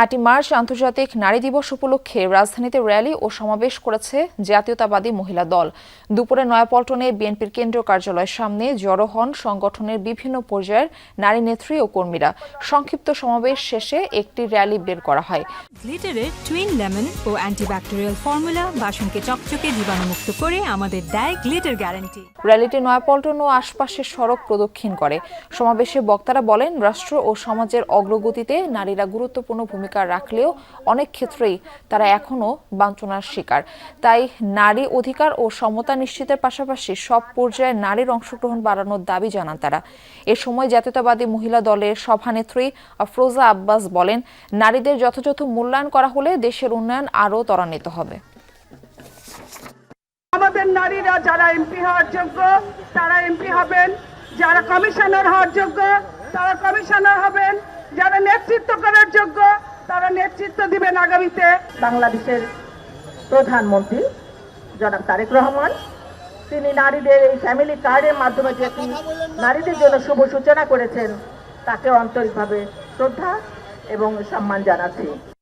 8 March আন্তর্জাতিক নারী দিবস উপলক্ষে রাজধানীতে র্যালি ও সমাবেশ করেছে জাতীয়তাবাদী মহিলা দল। দুপুরে নয়াপল্টনে বিএনপির কেন্দ্রীয় কার্যালয়ের সামনে জড়ো হন সংগঠনের বিভিন্ন পর্যায়ের নারী নেত্রী ও কর্মীরা। সংক্ষিপ্ত সমাবেশ শেষে একটি র্যালি বের করা হয়। গ্লিটারের টুইন লেমন ও অ্যান্টিব্যাকটেরিয়াল ফর্মুলা বাসনকে চকচকে জীবাণুমুক্ত করে আমাদের দেয় গ্লিটার গ্যারান্টি। র্যালিটি নয়াপল্টন ও আশপাশের সড়ক প্রদক্ষিণ করে। সমাবেশে বক্তারা বলেন, রাষ্ট্র ও সমাজের অগ্রগতিতে নারীরা গুরুত্বপূর্ণ ভূমিকা রাখলেও অনেক ক্ষেত্রেই তারা এখনও বঞ্চনার শিকার। তাই নারী অধিকার ও সমতা নিশ্চিতের পাশাপাশি সব পর্যায়ে নারীর অংশগ্রহণ বাড়ানোর দাবি জানান তারা। এ সময় জাতীয়তাবাদী মহিলা দলের সভানেত্রী আফরোজা আব্বাস বলেন, নারীদের যথাযথ মূল্যায়ন করা হলে দেশের উন্নয়ন আরও ত্বরান্বিত হবে। আমাদের নারীরা যারা এমপি হওয়ার যোগ্য তারা এমপি হবেন, যারা কমিশনার হওয়ার যোগ্য তারা কমিশনার হবেন, যারা নেতৃত্ব করার যোগ্য তারা নেতৃত্ব দিবেন আগামীতে। বাংলাদেশের প্রধানমন্ত্রী জনাব তারেক রহমান তিনি নারীদের এই ফ্যামিলি কার্ডের মাধ্যমে যে নারীদের জন্য শুভ সূচনা করেছেন তাকে আন্তরিকভাবে শ্রদ্ধা এবং সম্মান জানাচ্ছি।